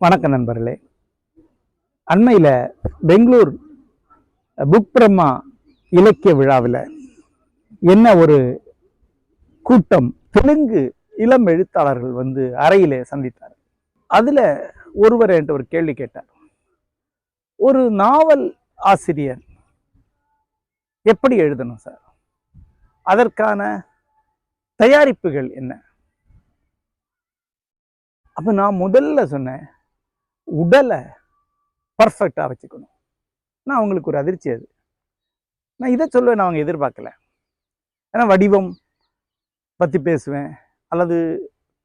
வணக்கம் நண்பர்களே. அண்மையில் பெங்களூர் புக் பிரம்மா இலக்கிய விழாவில் என்ன ஒரு கூட்டம் தெலுங்கு இளம் எழுத்தாளர்கள் வந்து அறையிலே சந்தித்தார். அதில் ஒருவர் என்கிட்ட ஒரு கேள்வி கேட்டார். ஒரு நாவல் ஆசிரியர் எப்படி எழுதணும் சார்? அதற்கான தயாரிப்புகள் என்ன? அப்போ நான் முதல்ல சொன்னேன், உடலை பர்ஃபெக்டாக வச்சுக்கணும். நான் அவங்களுக்கு ஒரு அதிர்ச்சி. அது நான் இதை சொல்லுவேன், நான் அவங்க எதிர்பார்க்கல. ஏன்னா வடிவம் பற்றி பேசுவேன் அல்லது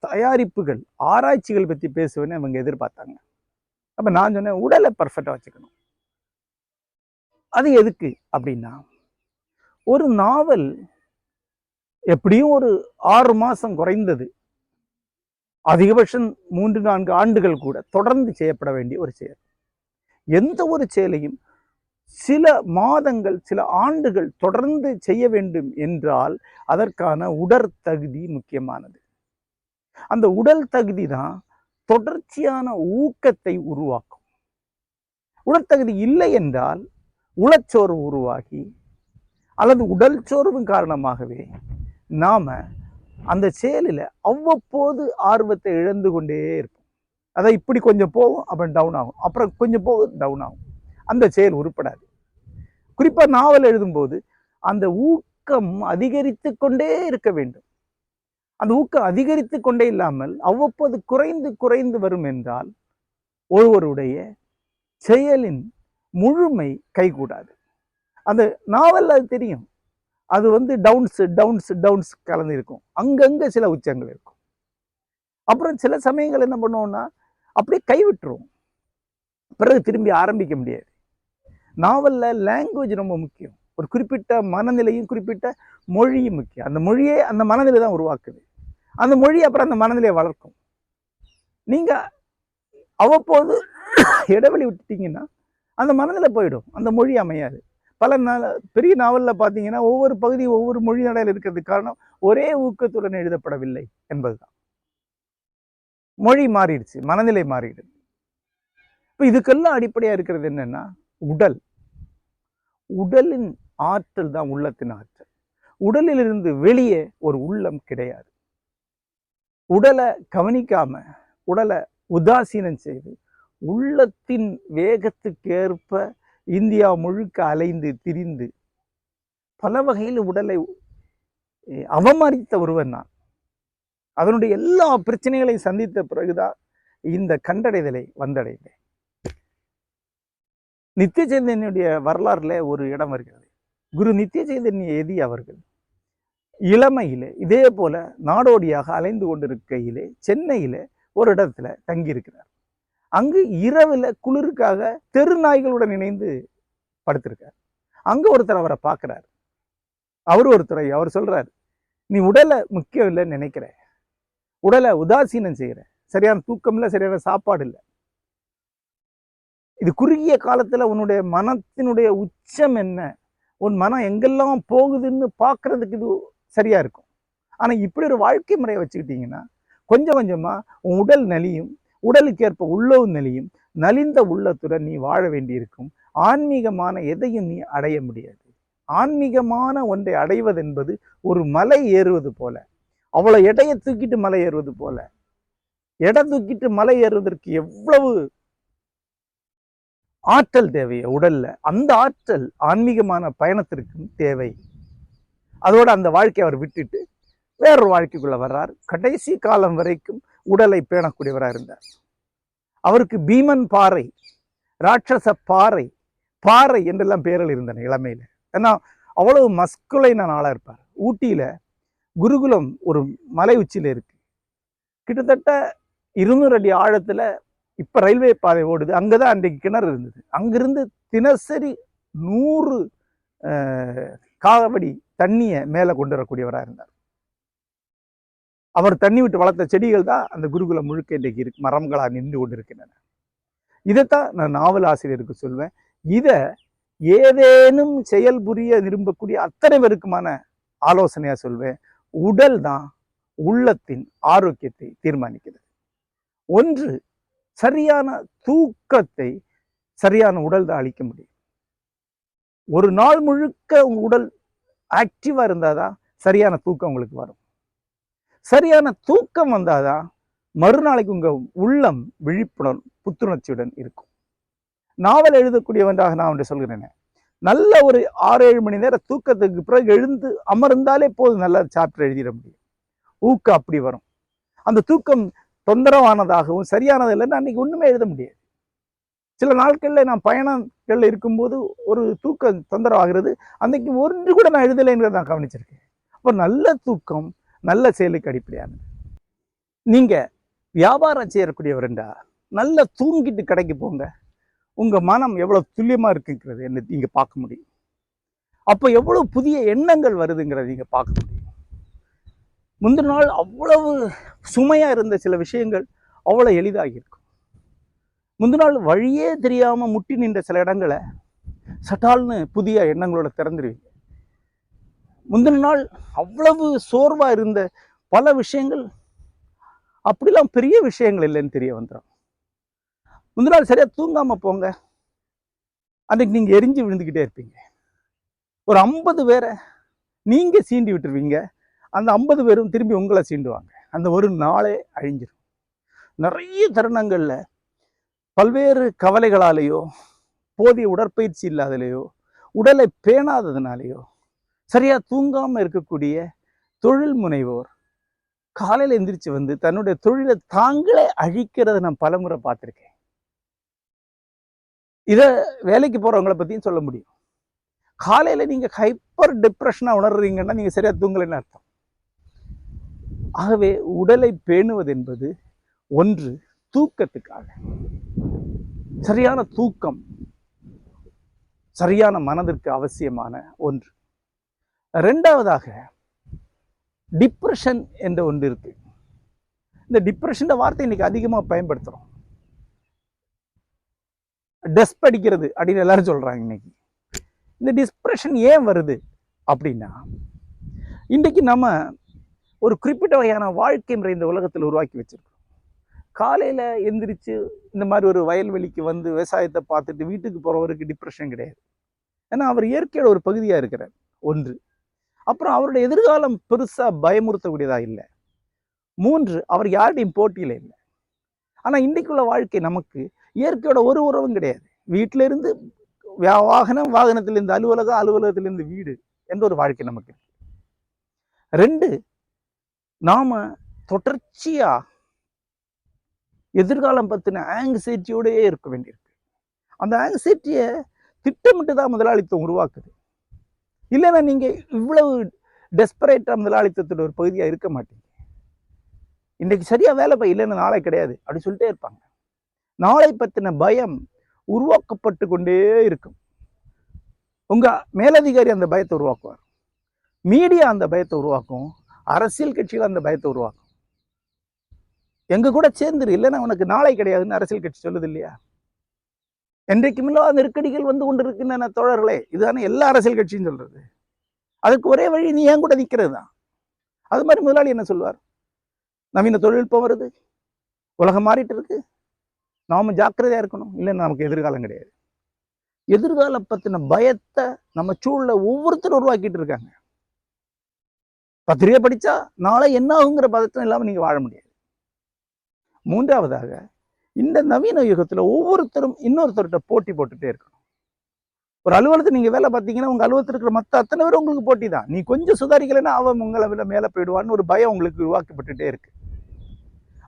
தயாரிப்புகள் ஆராய்ச்சிகள் பற்றி பேசுவேன்னு அவங்க எதிர்பார்த்தாங்க. அப்போ நான் சொன்னேன், உடலை பர்ஃபெக்டாக வச்சுக்கணும். அது எதுக்கு அப்படின்னா, ஒரு நாவல் எப்படியும் ஒரு 6 மாதம் குறைந்தது, அதிகபட்சம் 3-4 ஆண்டுகள் கூட தொடர்ந்து செய்யப்பட வேண்டிய ஒரு செயல். எந்த ஒரு செயலையும் சில மாதங்கள் சில ஆண்டுகள் தொடர்ந்து செய்ய வேண்டும் என்றால் அதற்கான உடற்தகுதி முக்கியமானது. அந்த உடல் தகுதி தான் தொடர்ச்சியான ஊக்கத்தை உருவாக்கும். உடற்தகுதி இல்லை என்றால் உளச்சோர்வு உருவாகி அல்லது உடல் சோர்வின் காரணமாகவே நாம அந்த செயலில் அவ்வப்போது ஆர்வத்தை இழந்து கொண்டே இருப்போம். அதை இப்படி கொஞ்சம் போகும், அப்புறம் டவுன் ஆகும், அப்புறம் கொஞ்சம் போகும், டவுன் ஆகும். அந்த செயல் உருப்படாது. குறிப்பாக நாவல் எழுதும்போது அந்த ஊக்கம் அதிகரித்து கொண்டே இருக்க வேண்டும். அந்த ஊக்கம் அதிகரித்து கொண்டே இல்லாமல் அவ்வப்போது குறைந்து குறைந்து வரும் என்றால் ஒருவருடைய செயலின் முழுமை கைகூடாது. அந்த நாவல் அது தெரியும். அது வந்து டவுன்ஸ் டவுன்ஸ் டவுன்ஸ் கலந்து இருக்கும். அங்கங்கே சில உச்சங்கள் இருக்கும். அப்புறம் சில சமயங்கள் என்ன பண்ணுவோம்னா அப்படியே கைவிட்டுருவோம். பிறகு திரும்பி ஆரம்பிக்க முடியாது. நாவலில் லாங்குவேஜ் ரொம்ப முக்கியம். ஒரு குறிப்பிட்ட மனநிலையும் குறிப்பிட்ட மொழியும் முக்கியம். அந்த மொழியே அந்த மனநிலை தான் உருவாக்குது. அந்த மொழி அப்புறம் அந்த மனநிலையை வளர்க்கும். நீங்கள் அவ்வப்போது இடைவெளி விட்டுட்டீங்கன்னா அந்த மனநிலை போயிடும், அந்த மொழி அமையாது. பல பெரிய நாவலில் பார்த்தீங்கன்னா ஒவ்வொரு பகுதி ஒவ்வொரு மொழி நடையில் இருக்கிறதுக்கு காரணம் ஒரே ஊக்கத்துடன் எழுதப்படவில்லை என்பதுதான். மொழி மாறிடுச்சு, மனநிலை மாறிடுது. இப்போ இதுக்கெல்லாம் அடிப்படையாக இருக்கிறது என்னன்னா உடல். உடலின் ஆற்றல் தான் உள்ளத்தின் ஆற்றல். உடலிலிருந்து வெளியே ஒரு உள்ளம் கிடையாது. உடலை கவனிக்காம உடலை உதாசீனம் செய்து உள்ளத்தின் வேகத்துக்கேற்ப இந்தியா முழுக்க அலைந்து திரிந்து பல வகையில் உடலை அவமதித்த ஒருவன் நான். அதனுடைய எல்லா பிரச்சனைகளையும் சந்தித்த பிறகுதான் இந்த கண்டடைதலை வந்தடைந்தேன். நித்திய சைதன்யனுடைய வரலாறுல ஒரு இடம் வருகிறது. குரு நித்திய சைதன்ய எதி அவர்கள் இளமையிலே இதே போல நாடோடியாக அலைந்து கொண்டிருக்கையிலே சென்னையில ஒரு இடத்துல தங்கியிருக்கிறார். அங்கு இரவுல குளிருக்காக தெரு நாய்களுடன் இணைந்து படுத்திருக்கார். அங்க ஒருத்தர் அவரை பார்க்கிறார். அவர் சொல்றாரு, நீ உடலை முக்கியம் இல்லைன்னு நினைக்கிற, உடலை உதாசீனம் செய்யற, சரியான தூக்கம் இல்லை, சரியான சாப்பாடு இல்லை. இது குறுகிய காலத்துல உன்னுடைய மனத்தினுடைய உச்சம் என்ன, உன் மனம் எங்கெல்லாம் போகுதுன்னு பார்க்கறதுக்கு இது சரியா இருக்கும். ஆனா இப்படி ஒரு வாழ்க்கை முறையை வச்சுக்கிட்டீங்கன்னா கொஞ்சம் கொஞ்சமா உன் உடல் நலியும், உடலுக்கு ஏற்ப உள்ளவும் நலியும். நலிந்த உள்ளத்துடன் நீ வாழ வேண்டியிருக்கும். ஆன்மீகமான எதையும் நீ அடைய முடியாது. ஆன்மீகமான ஒன்றை அடைவது என்பது ஒரு மலை ஏறுவது போல, அவ்வளோ எடையை தூக்கிட்டு மலை ஏறுவது போல. எடை தூக்கிட்டு மலை ஏறுவதற்கு எவ்வளவு ஆற்றல் தேவையோ உடல்ல, அந்த ஆற்றல் ஆன்மீகமான பயணத்திற்கும் தேவை. அதோட அந்த வாழ்க்கையை அவர் விட்டுட்டு வேறொரு வாழ்க்கைக்குள்ள வர்றார். கடைசி காலம் வரைக்கும் உடலை பேணக்கூடியவராக இருந்தார். அவருக்கு பீமன் பாறை, ராட்சச பாறை, பாறை என்றெல்லாம் பேரில் இருந்தன இளமையில. ஏன்னா அவ்வளவு மஸ்குலைன ஆளா இருப்பார். ஊட்டியில குருகுலம் ஒரு மலை உச்சியில இருக்கு. கிட்டத்தட்ட 200 அடி ஆழத்துல இப்ப ரயில்வே பாதை ஓடுது. அங்கதான் அன்றைக்கு கிணறு இருந்தது. அங்கிருந்து தினசரி 100 காவடி தண்ணியை மேல கொண்டு வரக்கூடியவராக இருந்தார். அவர் தண்ணி விட்டு வளர்த்த செடிகள் தான் அந்த குருகுலம் முழுக்க இன்றைக்கு இருக்கு, மரங்களா நின்று கொண்டிருக்கின்றன. இதைத்தான் நான் நாவல் ஆசிரியருக்கு சொல்வேன். இதை ஏதேனும் செயல் புரிய விரும்பக்கூடிய அத்தனை பேருக்குமான ஆலோசனையா சொல்வேன், உடல் தான் உள்ளத்தின் ஆரோக்கியத்தை தீர்மானிக்கிறது. ஒன்று, சரியான தூக்கத்தை சரியான உடல் தான் அளிக்க முடியும். ஒரு நாள் முழுக்க உங்க உடல் ஆக்டிவா இருந்தாதான் சரியான தூக்கம் உங்களுக்கு வரும். சரியான தூக்கம் வந்தாதான் மறுநாளைக்கு உங்க உள்ளம் விழிப்புடன் புத்துணர்ச்சியுடன் இருக்கும். நாவல் எழுதக்கூடியவன்றாக நான் ஒன்று சொல்கிறேன், நல்ல ஒரு 6-7 மணி நேரம் தூக்கத்துக்கு பிறகு எழுந்து அமர்ந்தாலே போதும், நல்ல சாப்டர் எழுதிட முடியும். ஊக்கம் அப்படி வரும். அந்த தூக்கம் தொந்தரவானதாகவும் சரியானது இல்லைன்னு அன்னைக்கு ஒண்ணுமே எழுத முடியாது. சில நாட்கள்ல நான் பயணங்கள்ல இருக்கும்போது ஒரு தூக்கம் தொந்தரவாகிறது, அன்னைக்கு ஒன்று கூட நான் எழுதலைங்கிறத நான் கவனிச்சிருக்கேன். அப்போ நல்ல தூக்கம் நல்ல செயலுக்கு அடிப்படையானது. நீங்க வியாபாரம் செய்யக்கூடியவருண்டா நல்லா தூங்கிட்டு கடைக்கு போங்க, உங்க மனம் எவ்வளவு துல்லியமா இருக்குங்கிறது என்ன நீங்க பார்க்க முடியும். அப்போ எவ்வளவு புதிய எண்ணங்கள் வருதுங்கிறத நீங்க பார்க்க முடியும். முந்தின நாள் அவ்வளவு சுமையா இருந்த சில விஷயங்கள் அவ்வளவு எளிதாகி இருக்கும். முந்தின நாள் வழியே தெரியாம முட்டி நின்ற சில இடங்களை சட்டால்னு புதிய எண்ணங்களோட திறந்துருவீங்க. முந்தின நாள் அவ்வளவு சோர்வா இருந்த பல விஷயங்கள் அப்படிலாம் பெரிய விஷயங்கள் இல்லைன்னு தெரிய வந்துடும். முந்தின நாள் சரியா தூங்காம போங்க, அன்னைக்கு நீங்க எரிஞ்சு விழுந்துக்கிட்டே இருப்பீங்க. ஒரு 50 பேரை நீங்க சீண்டி விட்டுருவீங்க, அந்த 50 பேரும் திரும்பி உங்களை சீண்டுவாங்க. அந்த ஒரு நாளே அழிஞ்சிடும். நிறைய தருணங்கள்ல பல்வேறு கவலைகளாலேயோ, போதிய உடற்பயிற்சி இல்லாதலையோ, உடலை பேணாததுனாலேயோ, சரியா தூங்காம இருக்கக்கூடிய தொழில் முனைவோர் காலையில எந்திரிச்சு வந்து தன்னுடைய தொழிலை தாங்களே அழிக்கிறத நான் பலமுறை பார்த்திருக்கேன். இத வேலைக்கு போறவங்களை பத்தியும் சொல்ல முடியும். காலையில நீங்க ஹைப்பர் டிப்ரெஷனா உணர்றீங்கன்னா நீங்க சரியா தூங்கலைன்னு அர்த்தம். ஆகவே உடலை பேணுவது என்பது ஒன்று, தூக்கத்துக்காக. சரியான தூக்கம் சரியான மனதிற்கு அவசியமான ஒன்று. இரண்டாவதாக டிப்ரெஷன் என்ற ஒன்று இருக்கு. இந்த டிப்ரெஷன் வார்த்தை இன்னைக்கு அதிகமா பயன்படுத்துறோம். டெஸ்ப் அடிக்கிறது அப்படின்னு எல்லாரும் சொல்றாங்க. இன்னைக்கு இந்த டிப்ரெஷன் ஏன் வருது அப்படின்னா, இன்றைக்கு நம்ம ஒரு குறிப்பிட்ட வகையான வாழ்க்கை முறை இந்த உலகத்தில் உருவாக்கி வச்சிருக்கோம். காலையில எந்திரிச்சு இந்த மாதிரி ஒரு வயல்வெளிக்கு வந்து விவசாயத்தை பார்த்துட்டு வீட்டுக்கு போறவருக்கு டிப்ரெஷன் கிடையாது. ஏன்னா அவர் இயற்கையோட ஒரு பகுதியா இருக்கிறார். ஒன்று. அப்புறம் அவருடைய எதிர்காலம் பெருசா பயமுறுத்தக்கூடியதா இல்லை. 3, அவர் யாருடையும் போட்டியில இல்லை. ஆனா இன்றைக்குள்ள வாழ்க்கை நமக்கு இயற்கையோட ஒரு உறவும் கிடையாது. வீட்டில இருந்து வாகனம், வாகனத்திலிருந்து அலுவலகம், அலுவலகத்திலிருந்து வீடு என்ற ஒரு வாழ்க்கை நமக்கு. 2, நாம தொடர்ச்சியா எதிர்காலம் பத்தின ஆங்ஸைட்டியோடயே இருக்க வேண்டியிருக்கு. அந்த ஆங்ஸைட்டியை திட்டமிட்டு தான் முதலாளித்துவம் உருவாக்குது. இல்லைன்னா நீங்க இவ்வளவு டெஸ்பரேட்டா முதலாளித்துவத்தோட ஒரு பகுதியா இருக்க மாட்டீங்க. இன்னைக்கு சரியா வேலை இல்லைன்னு நாளை கிடையாது அப்படி சொல்லிட்டே இருப்பாங்க. நாளை பத்தின பயம் உருவாக்கப்பட்டு கொண்டே இருக்கும். உங்க மேலதிகாரி அந்த பயத்தை உருவாக்குவார், மீடியா அந்த பயத்தை உருவாக்கும், அரசியல் கட்சிகள் அந்த பயத்தை உருவாக்கும். எங்க கூட சேர்ந்துரு, இல்லைன்னா உனக்கு நாளை கிடையாதுன்னு அரசியல் கட்சி சொல்லுது இல்லையா? என்றைக்குமில்லா நெருக்கடிகள் வந்து கொண்டு இருக்கின்றன தோழர்களே. இதுதானே எல்லா அரசியல் கட்சியும் சொல்றது. அதுக்கு ஒரே வழி நீ ஏன் கூட நிற்கிறது தான். அது மாதிரி முதலாளி என்ன சொல்வார்? நவீன தொழில்நுட்பம் வருது, உலகம் மாறிட்டு இருக்கு, நாம ஜாக்கிரதையா இருக்கணும், இல்லைன்னா நமக்கு எதிர்காலம் கிடையாது. எதிர்காலம் பத்தின பயத்தை நம்ம சூழல ஒவ்வொருத்தரும் உருவாக்கிட்டு இருக்காங்க. பத்திரிகை படிச்சா நாளை என்ன ஆகுங்கிற பதட்டம் இல்லாம நீங்க வாழ முடியாது. 3வதாக, இந்த நவீன யுகத்துல ஒவ்வொருத்தரும் இன்னொருத்தர்கிட்ட போட்டி போட்டுட்டே இருக்கணும். ஒரு அலுவலகத்தை நீங்க வேலை பார்த்தீங்கன்னா உங்க அலுவலகத்தில் இருக்கிற மற்ற அத்தனை பேரும் உங்களுக்கு போட்டி தான். நீ கொஞ்சம் சுதாரிக்கலைன்னா அவன் உங்களை விட மேலே போயிடுவான்னு ஒரு பயம் உங்களுக்கு உருவாக்கப்பட்டுட்டே இருக்கு.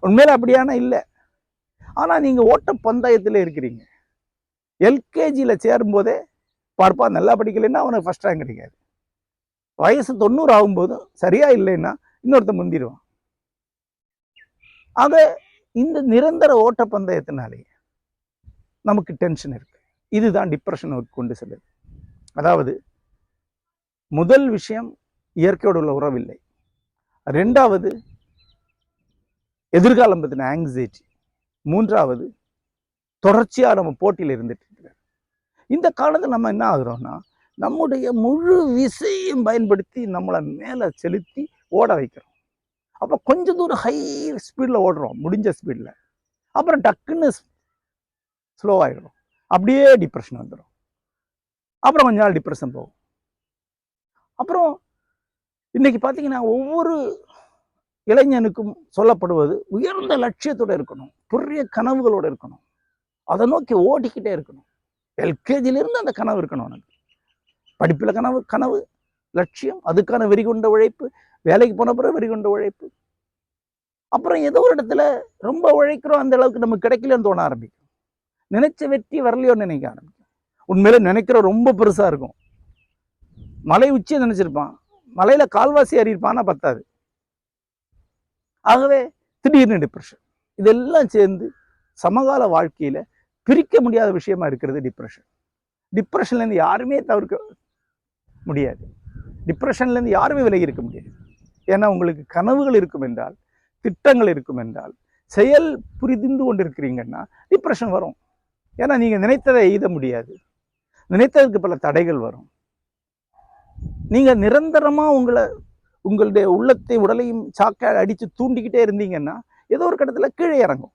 உண்மையில அப்படியான இல்லை. ஆனா நீங்க ஓட்ட பந்தயத்துல இருக்கிறீங்க. எல்கேஜியில சேரும் போதே பார்ப்பா, நல்லா படிக்கலைன்னா அவனுக்கு ஃபர்ஸ்ட் ரேங்க் கிடைக்காது. வயசு 90 ஆகும்போதும் சரியா இல்லைன்னா இன்னொருத்த முந்திடுவான். ஆக இந்த நிரந்தர ஓட்ட பந்தயத்தினாலே நமக்கு டென்ஷன் இருக்கு. இதுதான் டிப்ரெஷனுக்கு கொண்டு செல்லுது. அதாவது முதல் விஷயம் இயற்கையோடு உள்ள உறவில்லை. 2வது எதிர்காலம் பத்தின ஆங்ஸைட்டி. 3வது தொடர்ச்சியா நம்ம போட்டியில் இருந்துட்டு இருக்கிற இந்த காலத்தில் நம்ம என்ன ஆகுறோம்னா, நம்முடைய முழு விசையும் பயன்படுத்தி நம்மளை மேலே செலுத்தி ஓட வைக்கிறோம். அப்போ கொஞ்சம் தூரம் ஹை ஸ்பீடில் ஓடுறோம், முடிஞ்ச ஸ்பீடில். அப்புறம் டக்குன்னு ஸ்லோ ஆகிடும், அப்படியே டிப்ரெஷன் வந்துடும். அப்புறம் கொஞ்ச நாள் டிப்ரெஷன் போகும். அப்புறம் இன்னைக்கு பார்த்தீங்கன்னா ஒவ்வொரு இளைஞனுக்கும் சொல்லப்படுவது உயர்ந்த லட்சியத்தோடு இருக்கணும், பெரிய கனவுகளோடு இருக்கணும், அதை நோக்கி ஓடிக்கிட்டே இருக்கணும். எல்கேஜிலிருந்து அந்த கனவு இருக்கணும். எனக்கு படிப்பில் கனவு லட்சியம், அதுக்கான வெறிகொண்ட உழைப்பு, வேலைக்கு போன பிறகு வெறிகொண்ட உழைப்பு. அப்புறம் ஏதோ ஒரு இடத்துல ரொம்ப உழைக்கிறோம், அந்த அளவுக்கு நமக்கு கிடைக்கலன்னு தோண ஆரம்பிக்கும். நினைச்ச வெற்றி வரலையோன்னு நினைக்க ஆரம்பிக்கும். உண்மையில நினைக்கிற ரொம்ப பெருசா இருக்கும். மலை உச்சியை நினைச்சிருப்பான், மலையில கால்வாசி அறியிருப்பான்னா பத்தாது. ஆகவே திடீர்னு டிப்ரெஷன். இதெல்லாம் சேர்ந்து சமகால வாழ்க்கையில பிரிக்க முடியாத விஷயமா இருக்கிறது டிப்ரெஷன். டிப்ரெஷன்ல இருந்து யாருமே தவிர்க்க முடியாது. டிப்ரெஷன்ல இருந்து யாருமே விலகி இருக்க முடியாது. ஏன்னா உங்களுக்கு கனவுகள் இருக்கும் என்றால், திட்டங்கள் இருக்கும் என்றால், செயல் புரிந்து கொண்டிருக்கிறீங்கன்னா டிப்ரெஷன் வரும். ஏன்னா நீங்க நினைத்ததை எய்த முடியாது, நினைத்ததுக்கு பல தடைகள் வரும். நீங்க நிரந்தரமா உங்களுடைய உள்ளத்தை உடலையும் சாக்க அடிச்சு தூண்டிக்கிட்டே இருந்தீங்கன்னா ஏதோ ஒரு கட்டத்துல கீழே இறங்கும்.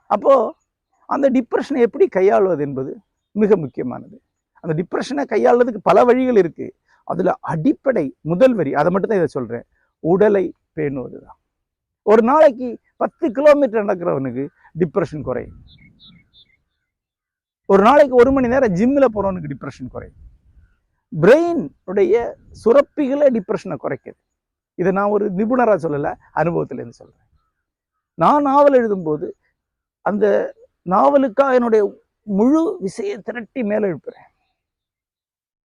அப்போ அந்த டிப்ரெஷனை எப்படி கையாளுவது என்பது மிக முக்கியமானது. அந்த டிப்ரெஷனை கையாளுறதுக்கு பல வழிகள் இருக்கு. அதுல அடிப்படை முதல் வரி, அதை மட்டும் தான் இதை சொல்றேன், உடலை பேணுவதுதான். ஒரு நாளைக்கு 10 கிலோமீட்டர் நடக்கிறவனுக்கு டிப்ரெஷன் குறையும். ஒரு நாளைக்கு 1 மணி நேரம் ஜிம்மில் போறவனுக்கு டிப்ரெஷன் குறையும். பிரெயின் உடைய சுரப்பிகளை டிப்ரெஷனை குறைக்குது. இதை நான் ஒரு நிபுணராக சொல்லலை, அனுபவத்திலேருந்து சொல்றேன். நான் நாவல் எழுதும்போது அந்த நாவலுக்காக என்னுடைய முழு விசையை திரட்டி மேலே எழுப்புறேன்.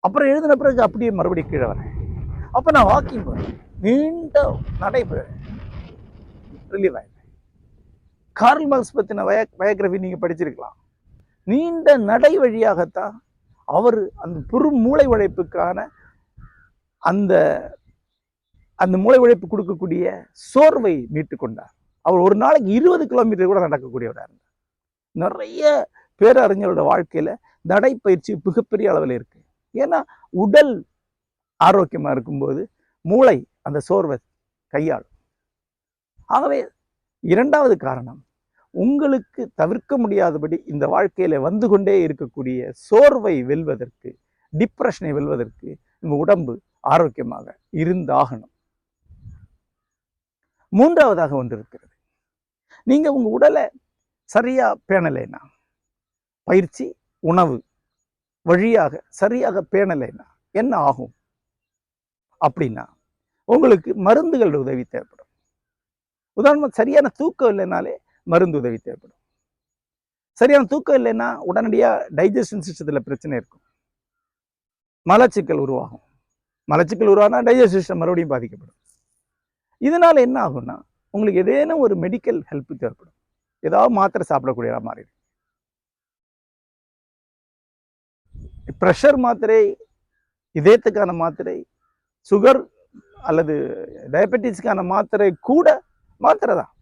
அப்புறம் எழுதின பிறகு அப்படியே மறுபடியும் கீழே வரேன். அப்போ நான் வாக்கிங் போறேன், நீண்ட நடைபெறேன், ரிலீவ் ஆயிடுறேன். கார்ல் மார்க்ஸ் பற்றின பயோகிராஃபி நீங்க படிச்சிருக்கலாம். நீண்ட நடை வழியாகத்தான் அவர் அந்த பெரும் மூளை உழைப்புக்கான அந்த அந்த மூளை உழைப்பு கொடுக்கக்கூடிய சோர்வை மீட்டு கொண்டார். அவர் ஒரு நாளைக்கு 20 கிலோமீட்டர் கூட நடக்கக்கூடியவராக இருந்தார். நிறைய பேரறிஞரோட வாழ்க்கையில நடைப்பயிற்சி மிகப்பெரிய அளவில் இருக்கு. ஏன்னா உடல் ஆரோக்கியமா இருக்கும்போது மூளை அந்த சோர்வை கையாளும். ஆகவே இரண்டாவது காரணம், உங்களுக்கு தவிர்க்க முடியாதபடி இந்த வாழ்க்கையில வந்து கொண்டே இருக்கக்கூடிய சோர்வை வெல்வதற்கு, டிப்ரெஷனை வெல்வதற்கு உங்க உடம்பு ஆரோக்கியமாக இருந்தாகணும். மூன்றாவதாக ஒன்று இருக்கிறது. நீங்க உங்க உடலை சரியா பேணலைன்னா, பயிற்சி உணவு வழியாக சரியாக பேணலைன்னா என்ன ஆகும் அப்படின்னா, உங்களுக்கு மருந்துகள் உதவி தேவைப்படும். உதாரணமாக சரியான தூக்கம் இல்லைனாலே மருந்து உதவி தேவைப்படும். சரியான தூக்கம் இல்லைன்னா உடனடியாக டைஜஷன் சிஸ்டத்தில் பிரச்சனை இருக்கும், மலச்சிக்கல் உருவாகும். மலச்சிக்கல் உருவானா டைஜஸ்ட் சிஸ்டம் மறுபடியும் பாதிக்கப்படும். இதனால என்ன ஆகும்னா, உங்களுக்கு ஏதேனும் ஒரு மெடிக்கல் ஹெல்ப் தேவைப்படும். ஏதாவது மாத்திரை சாப்பிடக்கூடிய மாதிரி. ப்ரெஷர் மாத்திரை, இதயத்துக்கான மாத்திரை, சுகர் அல்லது டயபெட்டிஸ்க்கான மாத்திரை கூட மாத்திரை தான்.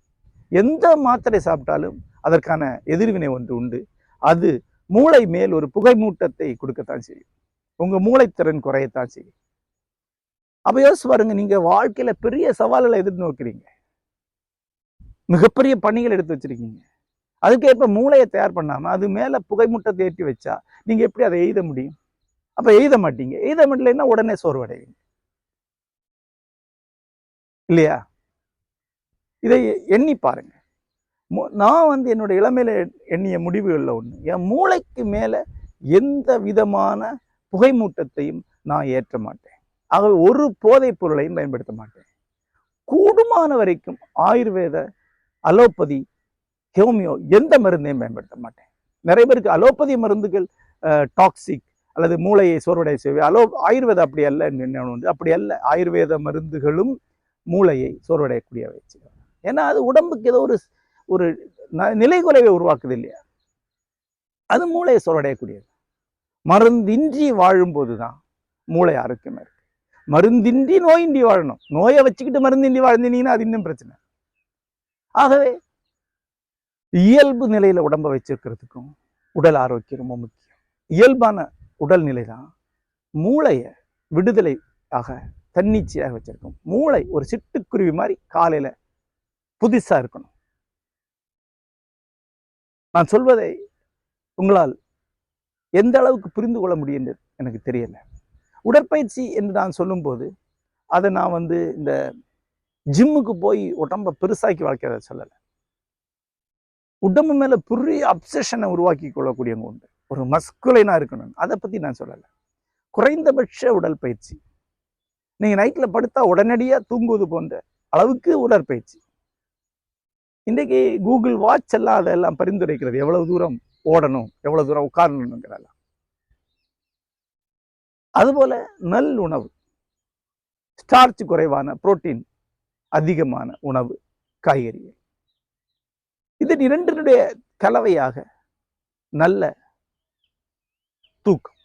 எந்த மாத்திரை சாப்பிட்டாலும் அதற்கான எதிர்வினை ஒன்று உண்டு. அது மூளை மேல் ஒரு புகை மூட்டத்தை கொடுக்கத்தான் செய்யும். உங்க மூளைத்திறன் குறையத்தான் செய்யும். அப்ப யோசிச்சு பாருங்க, நீங்க வாழ்க்கையில பெரிய சவால்களை எதிர்நோக்கிறீங்க, மிகப்பெரிய பணிகள் எடுத்து வச்சிருக்கீங்க. அதுக்கேற்ப மூளையை தயார் பண்ணாம அது மேல புகைமூட்டத்தை ஏற்றி வச்சா நீங்க எப்படி அதை எய்த முடியும்? அப்ப எய்த மாட்டீங்க. எய்த முடியலன்னா உடனே சோர்வடைவீங்க இல்லையா? இதை எண்ணி பாருங்க. நான் என்னோட இளமையில எண்ணிய முடிவுகள்ல ஒண்ணு, என் மூளைக்கு மேல எந்த விதமான புகைமூட்டத்தையும் நான் ஏற்ற மாட்டேன். ஆகவே ஒரு போதைப் பொருளையும் பயன்படுத்த மாட்டேன். கூடுமான வரைக்கும் ஆயுர்வேத, அலோபதி, ஹோமியோ எந்த மருந்தையும் பயன்படுத்த மாட்டேன். நிறைய பேருக்கு அலோபதி மருந்துகள் டாக்ஸிக் அல்லது மூளையை சோர்வடைய செய்வே. ஆயுர்வேதம் அப்படி அல்ல. அப்படி அல்ல. ஆயுர்வேத மருந்துகளும் மூளையை சோர்வடையக்கூடியவை. ஏன்னா அது உடம்புக்கு ஏதோ ஒரு நிலைகுலைவை உருவாக்குது இல்லையா? அது மூளையை சோர்வடையக்கூடியது. மருந்தின்றி வாழும் போதுதான் மூளை ஆரோக்கியமா இருக்கு. மருந்தின்றி நோயின்றி வாழணும். நோயை வச்சுக்கிட்டு மருந்தின்றி வாழ்ந்தீங்கன்னா அது இன்னும் பிரச்சனை. ஆகவே இயல்பு நிலையில உடம்பை வச்சிருக்கிறதுக்கும் உடல் ஆரோக்கியம் ரொம்ப முக்கியம். இயல்பான உடல் நிலை தான் மூளையை விடுதலை ஆக தன்னிச்சையாக வச்சிருக்கும். மூளை ஒரு சிட்டுக்குருவி மாதிரி காலையில புதுசா இருக்கணும். நான் சொல்வதை உங்களால் எந்த அளவுக்கு புரிந்து கொள்ள முடியும் எனக்கு தெரியல. உடற்பயிற்சி என்று நான் சொல்லும்போது அதை நான் இந்த ஜிம்முக்கு போய் உடம்ப பெருசாக்கி வளர்க்கிறத சொல்லலை. உடம்பு மேல பெரிய அப்சஷனை உருவாக்கி கொள்ளக்கூடியவங்க உண்டு. ஒரு மஸ்குலைனா இருக்கணும், அதை பத்தி நான் சொல்லலை. குறைந்தபட்ச உடற்பயிற்சி. நீங்க நைட்ல படுத்தா உடனடியா தூங்குவது போன்ற அளவுக்கு உடற்பயிற்சி. இன்றைக்கு கூகுள் வாட்ச் எல்லாம் அதெல்லாம் பரிந்துரைக்கிறது, எவ்வளவு தூரம் ஓடணும், எவ்வளவு தூரம் உட்காரணுங்கிறதெல்லாம். அதுபோல நல் உணவு, ஸ்டார்ச் குறைவான, புரோட்டீன் அதிகமான உணவு, காய்கறிகள், இதன் இரண்டினுடைய கலவையாக நல்ல தூக்கம்,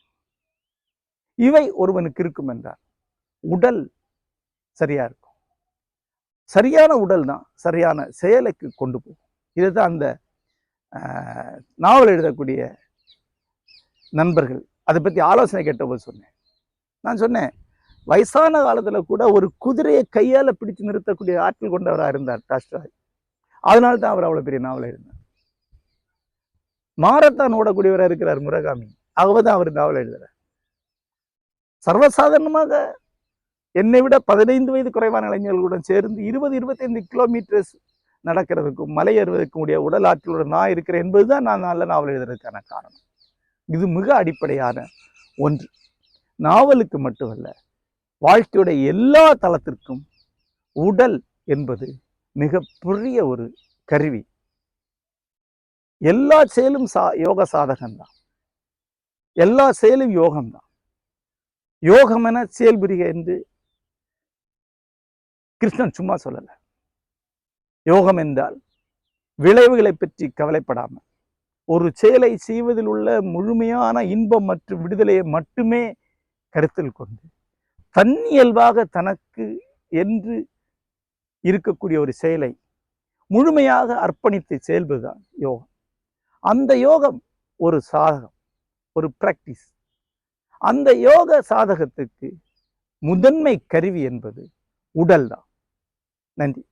இவை ஒருவனுக்கு இருக்கும் என்றால் உடல் சரியா இருக்கும். சரியான உடல் தான் சரியான செயலுக்கு கொண்டு போகும். இதுதான் அந்த நாவல் எழுதக்கூடிய நண்பர்கள் அதை பத்தி ஆலோசனை கேட்டபோது சொன்னேன். நான் சொன்னேன், வயசான காலத்துல கூட ஒரு குதிரையை கையால பிடித்து நிறுத்தக்கூடிய ஆற்றல் கொண்டவராக இருந்தார் டால்ஸ்டாய். அதனால தான் அவர் அவ்வளவு பெரிய நாவல் எழுதினார். மாரத்தான் ஓடக்கூடியவராக இருக்கிறார் முரகாமி, தான் அவர் நாவல் எழுதுறார். சர்வசாதாரணமாக என்னை விட 15 வயது குறைவான இளைஞர்களுடன் சேர்ந்து 20-25 கிலோமீட்டர்ஸ் நடக்கிறதுக்கும் மலை ஏறுவதற்கும் உடைய உடல் ஆற்றலுடன் நான் இருக்கிறேன் என்பதுதான் நான் நல்ல நாவல் எழுதுறதுக்கான காரணம். இது மிக அடிப்படையான ஒன்று. நாவலுக்கு மட்டுமல்ல, வாழ்க்கையுடைய எல்லா தளத்திற்கும் உடல் என்பது மிக பெரிய ஒரு கருவி. எல்லா செயலும் யோக சாதகம்தான், எல்லா செயலும் யோகம்தான். யோகம் என செயல்புரிக என்று கிருஷ்ணன் சும்மா சொல்லல. யோகம் என்றால் விளைவுகளை பற்றி கவலைப்படாமல் ஒரு செயலை செய்வதில் உள்ள முழுமையான இன்பம் மற்றும் விடுதலையை மட்டுமே கருத்தில் கொண்டு தன்னியல்பாக தனக்கு என்று இருக்கக்கூடிய ஒரு செயலை முழுமையாக அர்ப்பணித்து செயல்பதுதான் யோகம். அந்த யோகம் ஒரு சாதகம், ஒரு பிராக்டிஸ். அந்த யோக சாதகத்துக்கு முதன்மை கருவி என்பது உடல் தான். நன்றி.